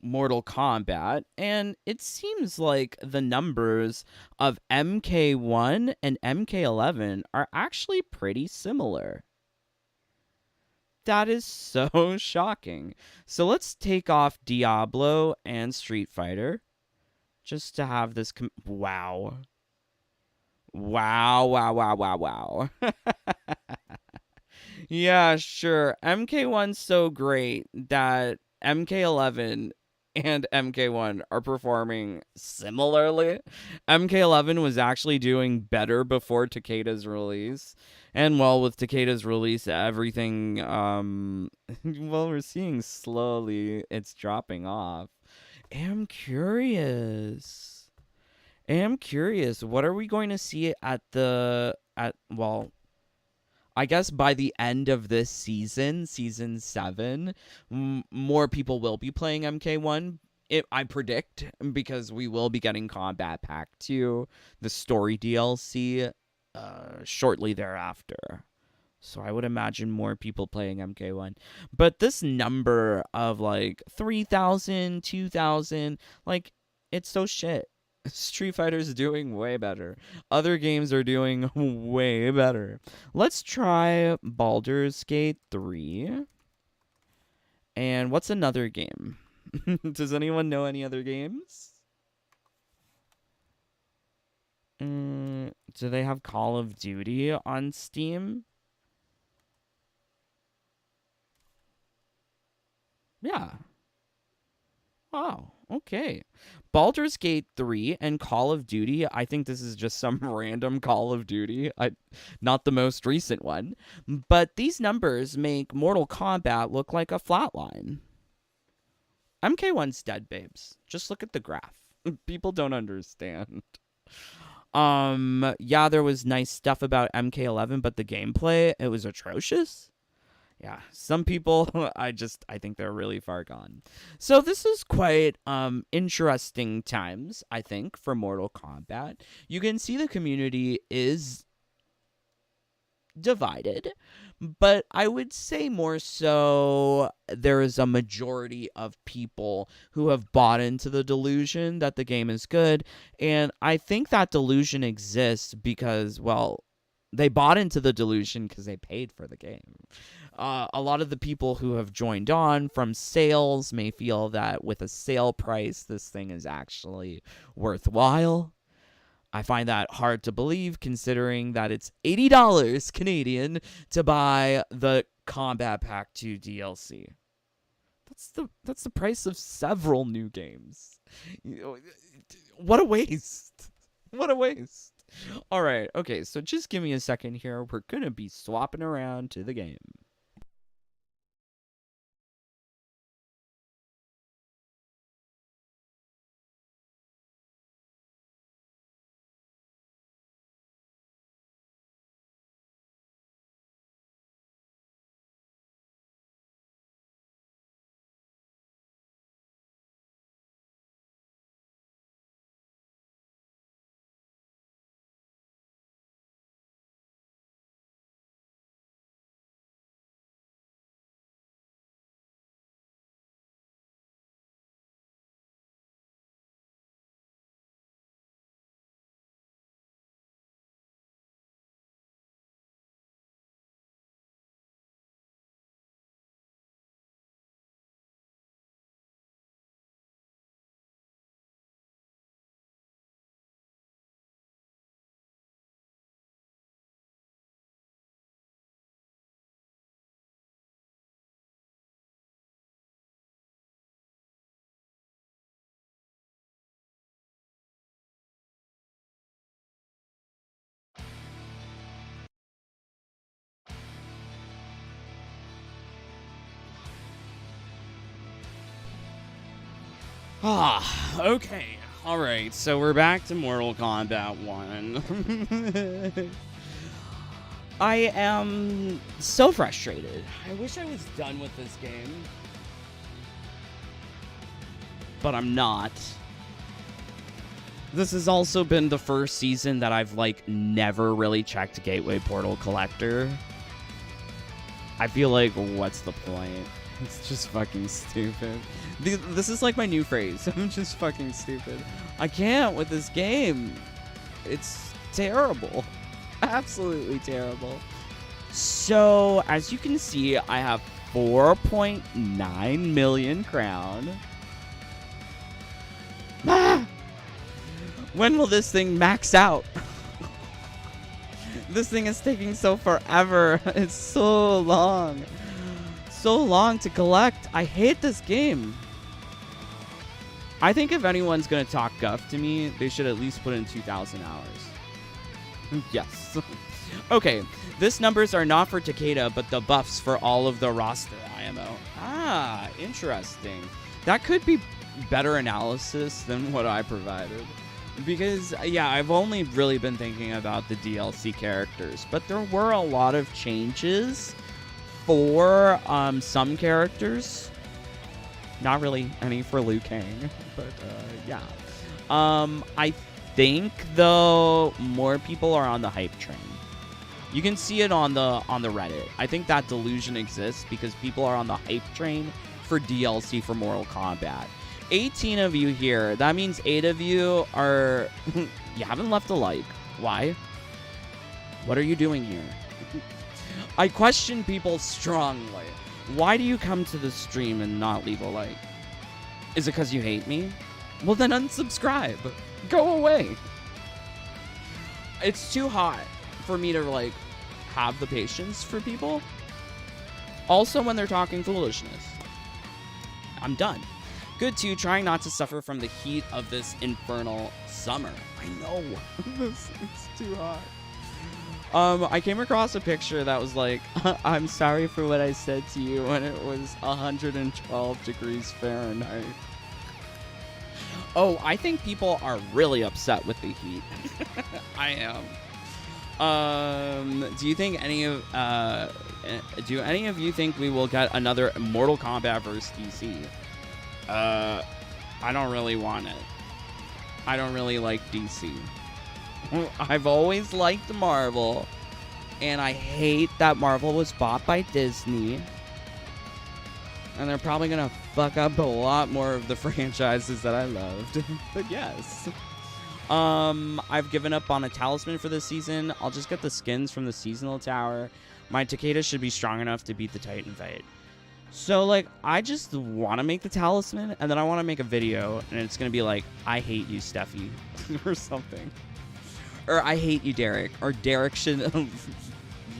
Mortal Kombat, and it seems like the numbers of MK1 and MK11 are actually pretty similar. That is so shocking. So let's take off Diablo and Street Fighter just to have this. Wow. Wow. Yeah, sure. MK1's so great that MK11 and MK1 are performing similarly. MK11 was actually doing better before Takeda's release. And well, with Takeda's release, everything, well, we're seeing slowly it's dropping off. Am curious. What are we going to see well, I guess by the end of this season, season 7, more people will be playing MK1. I predict, because we will be getting Combat Pack 2, the story DLC, shortly thereafter. So I would imagine more people playing MK1. But this number of like 3,000, 2,000, like, it's so shit. Street Fighter's doing way better. Other games are doing way better. Let's try Baldur's Gate 3. And what's another game? Does anyone know any other games? Do they have Call of Duty on Steam? Yeah. Wow. Okay. Baldur's Gate 3 and Call of Duty. I think this is just some random Call of Duty. Not the most recent one. But these numbers make Mortal Kombat look like a flatline. MK1's dead, babes. Just look at the graph. People don't understand. Yeah, there was nice stuff about MK11, but the gameplay, it was atrocious. Yeah, some people, I think they're really far gone. So this is quite interesting times, I think, for Mortal Kombat. You can see the community is divided, but I would say more so there is a majority of people who have bought into the delusion that the game is good, and I think that delusion exists because, well, they bought into the delusion because they paid for the game. A lot of the people who have joined on from sales may feel that with a sale price, this thing is actually worthwhile. I find that hard to believe, considering that it's $80 Canadian to buy the Combat Pack 2 DLC. That's the price of several new games. What a waste. What a waste. All right. Okay. So just give me a second here. We're going to be swapping around to the game. Okay. All right. So we're back to Mortal Kombat 1. I am so frustrated. I wish I was done with this game. But I'm not. This has also been the first season that I've, like, never really checked Gateway Portal Collector. I feel like, what's the point? It's just fucking stupid. This is like my new phrase. I'm just fucking stupid. I can't with this game. It's terrible. Absolutely terrible. So, as you can see, I have 4.9 million crown. Ah! When will this thing max out? This thing is taking so forever. It's so long. So long to collect. I hate this game. I think if anyone's gonna talk guff to me, they should at least put in 2,000 hours. Yes. Okay, this numbers are not for Takeda, but the buffs for all of the roster IMO. Ah, interesting. That could be better analysis than what I provided. Because, yeah, I've only really been thinking about the DLC characters, but there were a lot of changes for some characters. Not really any for Liu Kang, but yeah. I think though more people are on the hype train. You can see it on the Reddit. I think that delusion exists because people are on the hype train for DLC for Mortal Kombat. 18 of you here. That means 8 of you are you haven't left a like. Why? What are you doing here? I question people strongly. Why do you come to the stream and not leave a like? Is it because you hate me? Well, then unsubscribe. Go away. It's too hot for me to, like, have the patience for people. Also, when they're talking foolishness. I'm done. Good too, trying not to suffer from the heat of this infernal summer. I know. It's too hot. I came across a picture that was like, I'm sorry for what I said to you when it was 112 degrees Fahrenheit. Oh, I think people are really upset with the heat. I am. Do you think do any of you think we will get another Mortal Kombat versus DC? I don't really want it. I don't really like DC. I've always liked Marvel, and I hate that Marvel was bought by Disney, and they're probably gonna fuck up a lot more of the franchises that I loved. But yes, I've given up on a talisman for this season. I'll just get the skins from the seasonal tower. My Takeda should be strong enough to beat the Titan fight. So, like, I just want to make the talisman, and then I want to make a video, and it's gonna be like, I hate you, Steffi, or something. Or I hate you, Derek. Or Derek should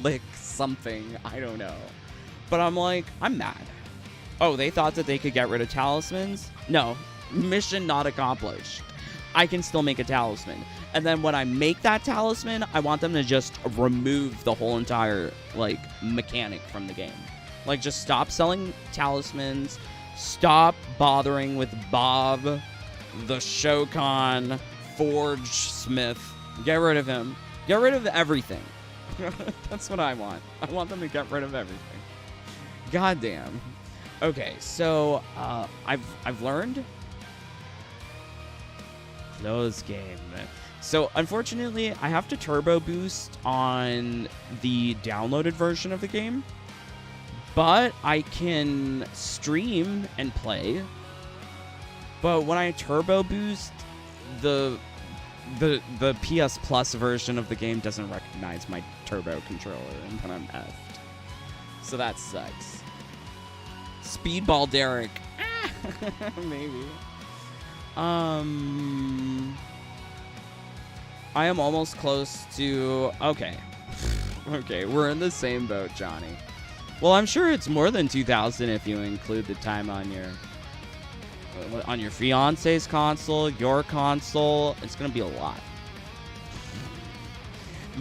lick something. I don't know. But I'm like, I'm mad. Oh, they thought that they could get rid of talismans? No. Mission not accomplished. I can still make a talisman. And then when I make that talisman, I want them to just remove the whole entire, like, mechanic from the game. Like, just stop selling talismans. Stop bothering with Bob, the Shokan Forge Smith. Get rid of him. Get rid of everything. That's what I want. I want them to get rid of everything. Goddamn. Okay, so I've learned close game. So unfortunately, I have to turbo boost on the downloaded version of the game, but I can stream and play. But when I turbo boost, the PS Plus version of the game doesn't recognize my turbo controller, and then I'm effed. So that sucks. Speedball Derek. Maybe. I am almost close to... Okay. Okay, we're in the same boat, Johnny. Well, I'm sure it's more than 2,000 if you include the time on your fiance's console, your console. It's gonna be a lot.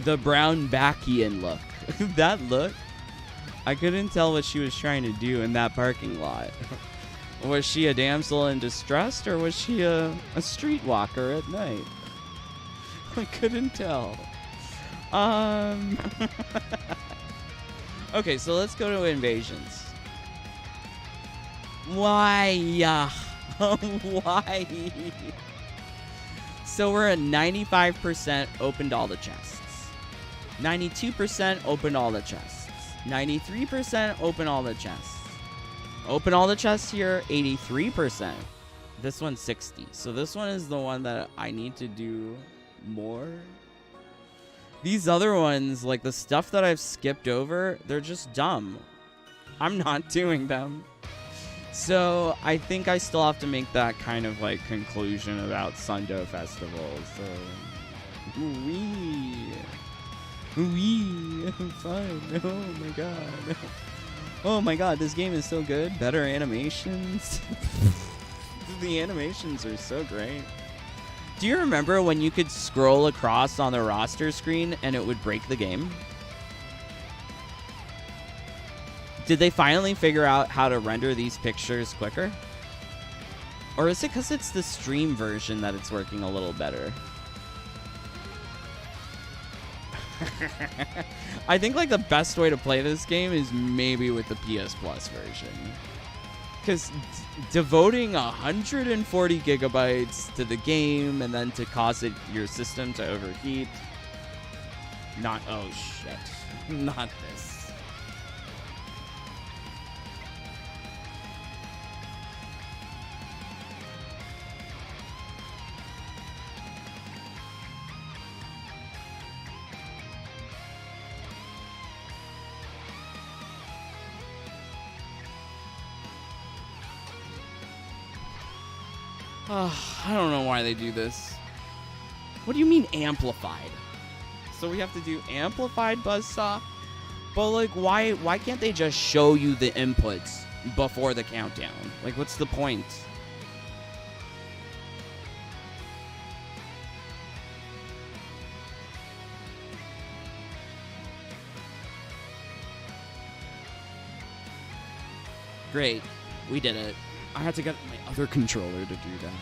The brown Backian look. That look, I couldn't tell what she was trying to do in that parking lot. Was she a damsel in distress, or was she a streetwalker at night? I couldn't tell. Okay, so let's go to invasions. Why? Why? So we're at 95% opened all the chests. 92% opened all the chests. 93% open all the chests. Open all the chests here, 83%. This one's 60. So this one is the one that I need to do more. These other ones, like the stuff that I've skipped over, they're just dumb. I'm not doing them. So I think I still have to make that kind of like conclusion about Sundo Festival. So, wee, fun. Oh my god. Oh my god, this game is so good. Better animations. The animations are so great. Do you remember when you could scroll across on the roster screen and it would break the game? Did they finally figure out how to render these pictures quicker? Or is it because it's the stream version that it's working a little better? I think like the best way to play this game is maybe with the PS Plus version. Because devoting 140 gigabytes to the game and then to cause your system to overheat. Oh shit. Not this. I don't know why they do this. What do you mean amplified? So we have to do amplified buzzsaw? But like, why can't they just show you the inputs before the countdown? Like, what's the point? Great. We did it. I had to get my other controller to do that.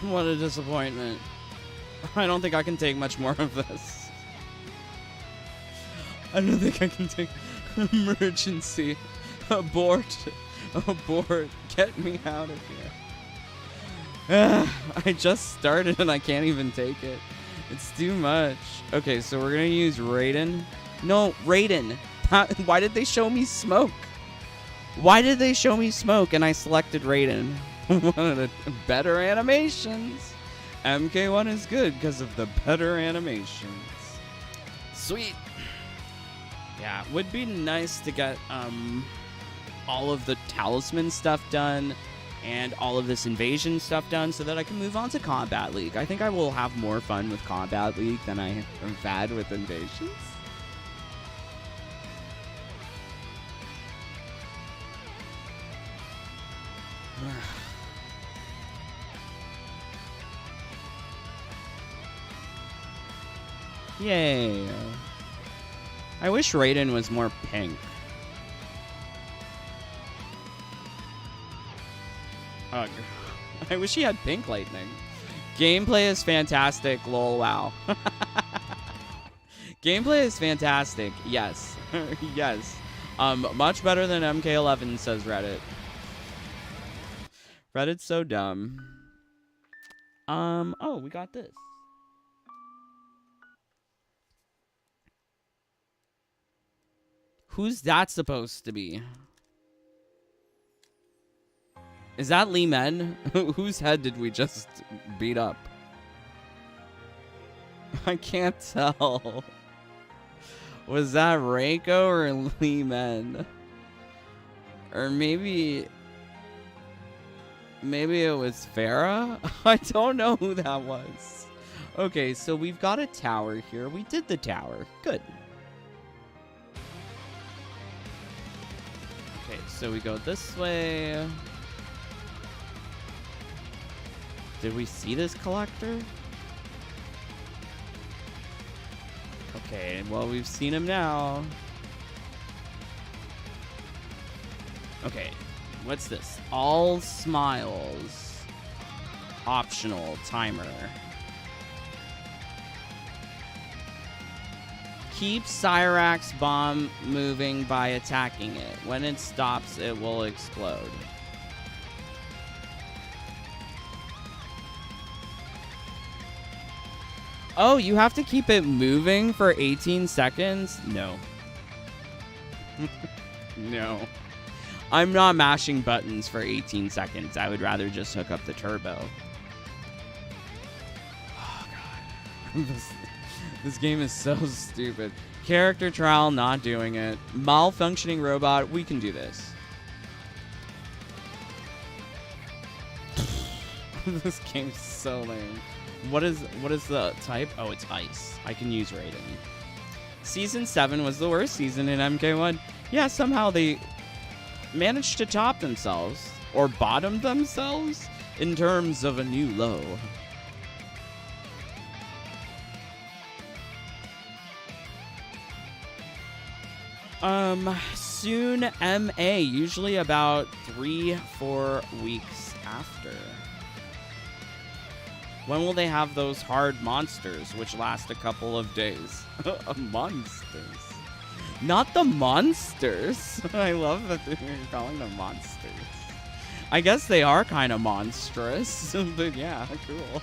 What a disappointment. I don't think I can take much more of this. I don't think I can take emergency. Abort. Abort. Get me out of here. I just started and I can't even take it. It's too much. Okay, so we're gonna use Raiden. No, Raiden. Why did they show me smoke? Why did they show me smoke and I selected Raiden? One of the better animations. MK1 is good because of the better animations. Sweet. Yeah, it would be nice to get all of the talisman stuff done and all of this invasion stuff done so that I can move on to Combat League. I think I will have more fun with Combat League than I have had with invasions. Yay. I wish Raiden was more pink. Ugh. I wish he had pink lightning. Gameplay is fantastic. Lol, wow. Gameplay is fantastic. Yes. Yes. Much better than MK11, says Reddit. Reddit's so dumb. Oh, we got this. Who's that supposed to be? Is that Lee Men? Whose head did we just beat up? I can't tell. Was that Reiko or Lee Men? Or maybe it was Farah? I don't know who that was. Okay, so we've got a tower here. We did the tower. Good. Okay, so we go this way. Did we see this collector? Okay, well, we've seen him now. Okay, what's this? All smiles. Optional timer. Keep Cyrax's bomb moving by attacking it. When it stops, it will explode. Oh, you have to keep it moving for 18 seconds? No. No. I'm not mashing buttons for 18 seconds. I would rather just hook up the turbo. Oh, God. This game is so stupid. Character trial, not doing it. Malfunctioning robot, we can do this. This game's so lame. What is the type? Oh, it's ice. I can use Raiden. Season 7 was the worst season in MK1. Yeah, somehow they managed to top themselves or bottom themselves in terms of a new low. Soon MA, usually about 3-4 weeks after. When will they have those hard monsters, which last a couple of days? Monsters. Not the monsters. I love that you're calling them monsters. I guess they are kind of monstrous, but yeah, cool.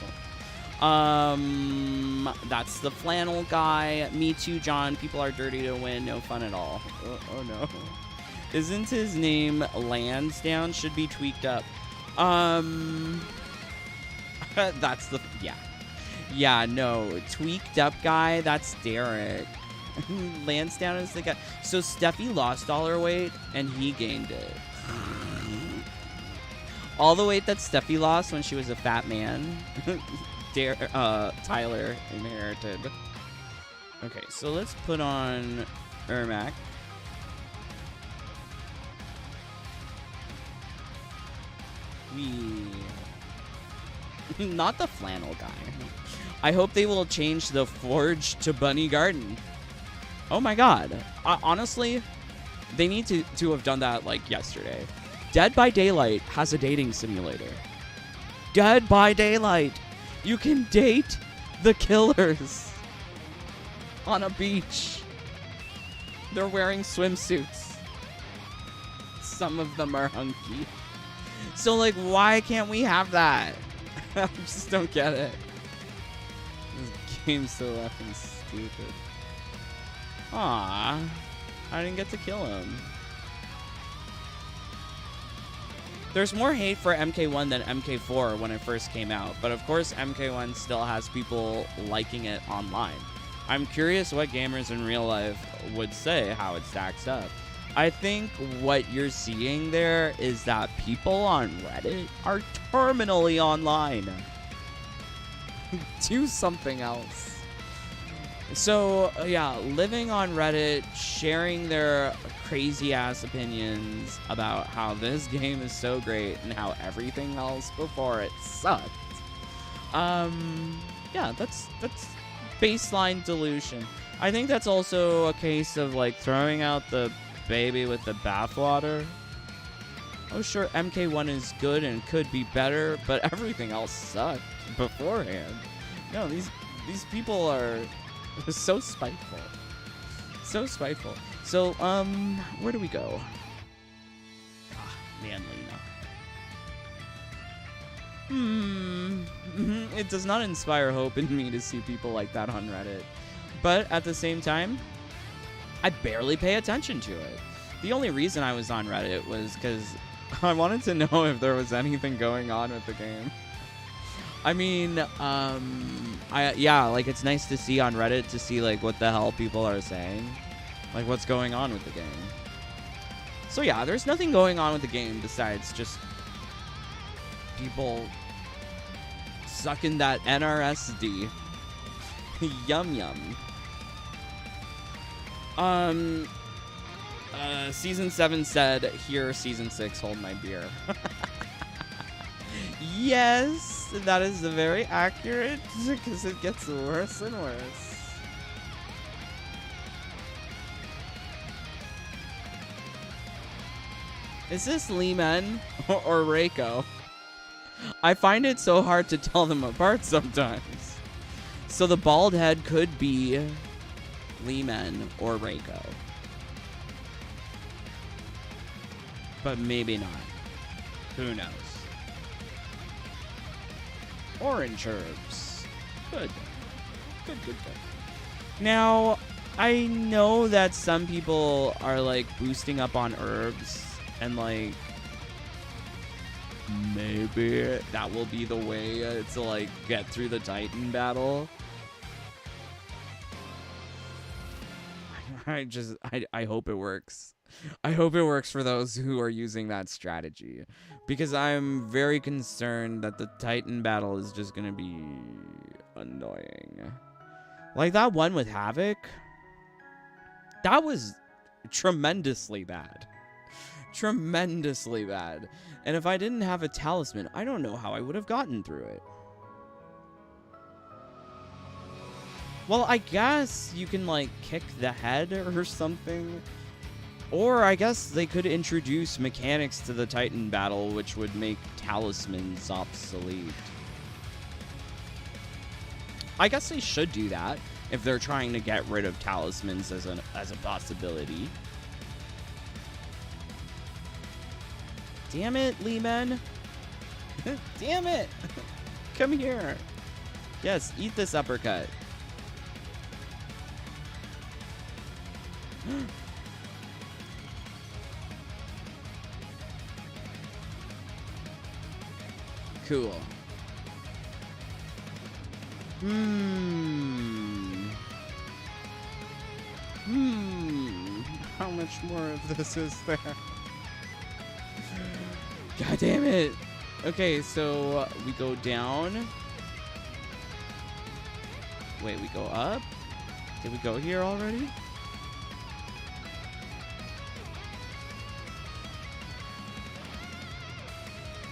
That's the flannel guy. Me too, John. People are dirty to win. No fun at all. Oh no. Isn't his name Lansdowne? Should be tweaked up. That's the, yeah. Yeah, no. Tweaked up guy, that's Derek. Lansdowne is the guy. So Steffi lost all her weight, and he gained it. All the weight that Steffi lost when she was a fat man, Tyler inherited. Okay, so let's put on Ermac. Not the flannel guy. I hope they will change the forge to Bunny Garden. Oh my god. Honestly, they need to have done that like yesterday. Dead by Daylight has a dating simulator. Dead by Daylight. You can date the killers on a beach. They're wearing swimsuits. Some of them are hunky. So like, why can't we have that? I just don't get it. This game's so effing stupid. Aww. I didn't get to kill him. There's more hate for MK1 than MK4 when it first came out, but of course MK1 still has people liking it online. I'm curious what gamers in real life would say how it stacks up. I think what you're seeing there is that people on Reddit are terminally online. Do something else. So, yeah, living on Reddit, sharing their crazy ass opinions about how this game is so great and how everything else before it sucked. Yeah, that's baseline delusion. I think that's also a case of like throwing out the baby with the bathwater. Oh sure, MK1 is good and could be better, but everything else sucked beforehand. No, these people are so spiteful. So spiteful. So, where do we go? Ah, man, Lena. It does not inspire hope in me to see people like that on Reddit. But at the same time, I barely pay attention to it. The only reason I was on Reddit was because I wanted to know if there was anything going on with the game. I mean, yeah, like it's nice to see on Reddit to see like what the hell people are saying, like what's going on with the game. So yeah, there's nothing going on with the game besides just people sucking that NRSD. Yum yum. Season 7 said, here, Season 6, hold my beer. Yes, that is very accurate, because it gets worse and worse. Is this Lee-Men or Reiko? I find it so hard to tell them apart sometimes. So the bald head could be Lee-Men or Reiko. But maybe not. Who knows? Orange herbs. Good. Good. Now, I know that some people are, like, boosting up on herbs. And, like, maybe that will be the way to, like, get through the Titan battle. I hope it works. I hope it works for those who are using that strategy, because I'm very concerned that the Titan battle is just gonna be annoying. Like that one with Havoc, that was tremendously bad. Tremendously bad. And if I didn't have a talisman, I don't know how I would have gotten through it. Well, I guess you can, like, kick the head or something. Or I guess they could introduce mechanics to the Titan battle which would make talismans obsolete. I guess they should do that if they're trying to get rid of talismans as a possibility. Damn it, Lee-Men. Damn it. Come here. Yes, eat this uppercut. Cool. How much more of this is there? God damn it. Okay, so we go down. Wait, we go up? Did we go here already?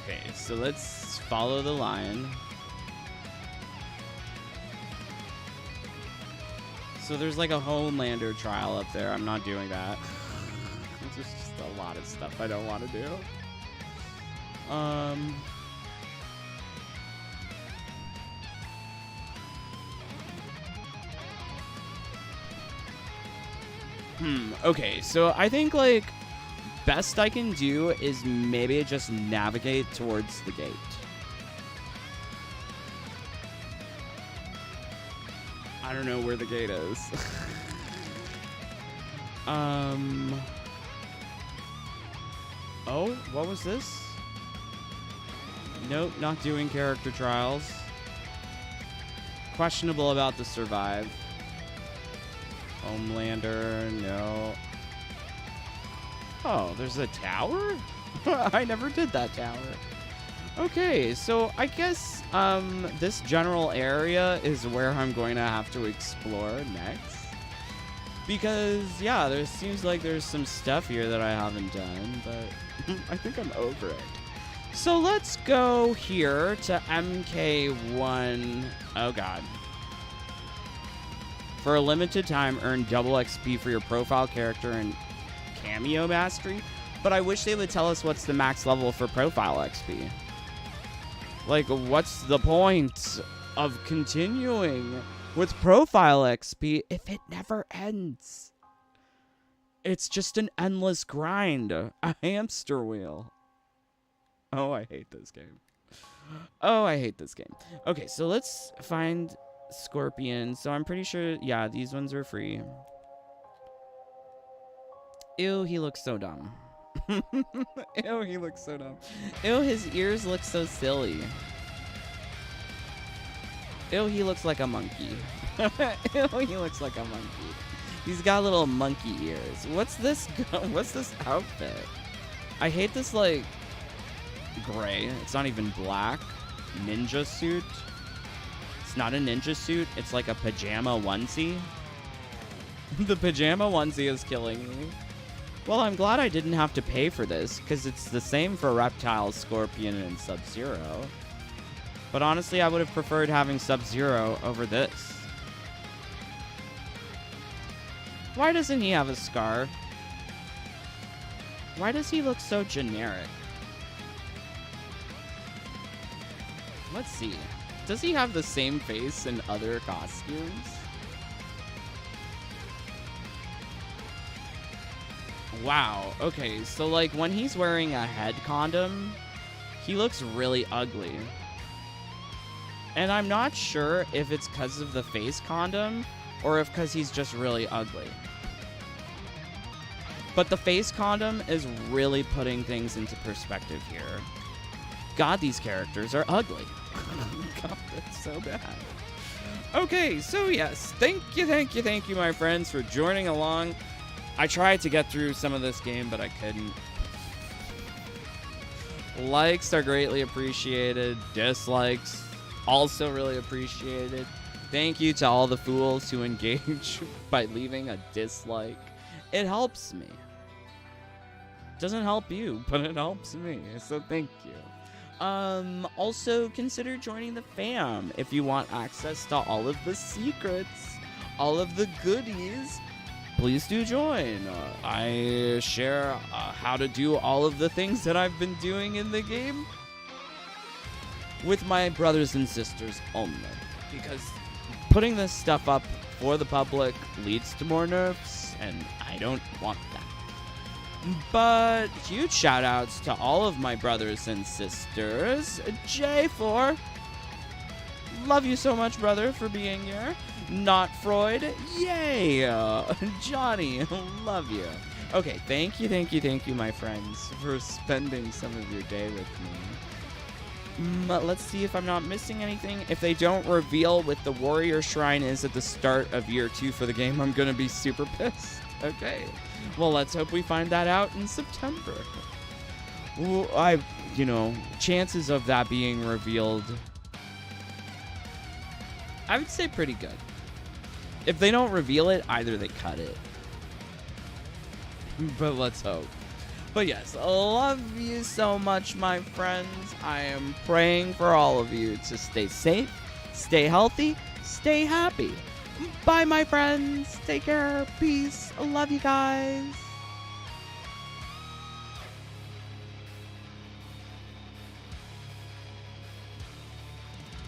Okay, so let's follow the line. So there's like a Homelander trial up there. I'm not doing that. There's just a lot of stuff I don't want to do. Okay, so I think like best I can do is maybe just navigate towards the gate. I don't know where the gate is. Oh, what was this? Nope, not doing character trials. Questionable about the survive. Homelander, no. Oh, there's a tower? I never did that tower. Okay, so I guess this general area is where I'm going to have to explore next. Because, yeah, there seems like there's some stuff here that I haven't done, but I think I'm over it. So let's go here to MK1. Oh, God. For a limited time, earn double XP for your profile character and cameo mastery. But I wish they would tell us what's the max level for profile XP. Like, what's the point of continuing with profile XP if it never ends? It's just an endless grind, a hamster wheel. Oh, I hate this game. Oh, I hate this game. Okay, so let's find Scorpion. So I'm pretty sure, yeah, these ones are free. Ew, he looks so dumb. Ew, he looks so dumb. Ew, his ears look so silly. Ew, he looks like a monkey. Ew, he looks like a monkey. He's got little monkey ears. What's this? What's this outfit? I hate this, like, gray. It's not even black. Ninja suit. It's not a ninja suit. It's like a pajama onesie. The pajama onesie is killing me. Well, I'm glad I didn't have to pay for this, because it's the same for Reptile, Scorpion, and Sub-Zero. But honestly, I would have preferred having Sub-Zero over this. Why doesn't he have a scar? Why does he look so generic? Let's see. Does he have the same face in other costumes? Wow. Okay, so like when he's wearing a head condom, he looks really ugly. And I'm not sure if it's because of the face condom or if because he's just really ugly. But the face condom is really putting things into perspective here. God, these characters are ugly. God, that's so bad. Okay, so yes, thank you, my friends, for joining along. I tried to get through some of this game, but I couldn't. Likes are greatly appreciated. Dislikes, also really appreciated. Thank you to all the fools who engage by leaving a dislike. It helps me. Doesn't help you, but it helps me. So thank you. Also consider joining the fam if you want access to all of the secrets, all of the goodies. Please do join. I share how to do all of the things that I've been doing in the game with my brothers and sisters only, because putting this stuff up for the public leads to more nerfs, and I don't want that. But huge shout outs to all of my brothers and sisters. J4, love you so much, brother, for being here. Not Freud, yay! Johnny, love you. Okay, thank you, my friends, for spending some of your day with me. Let's see if I'm not missing anything. If they don't reveal what the Warrior Shrine is at the start of year 2 for the game, I'm gonna be super pissed. Okay, well, let's hope we find that out in September. Well, chances of that being revealed, I would say pretty good. If they don't reveal it, either they cut it. But let's hope. But yes, I love you so much, my friends. I am praying for all of you to stay safe, stay healthy, stay happy. Bye, my friends. Take care. Peace. I love you guys.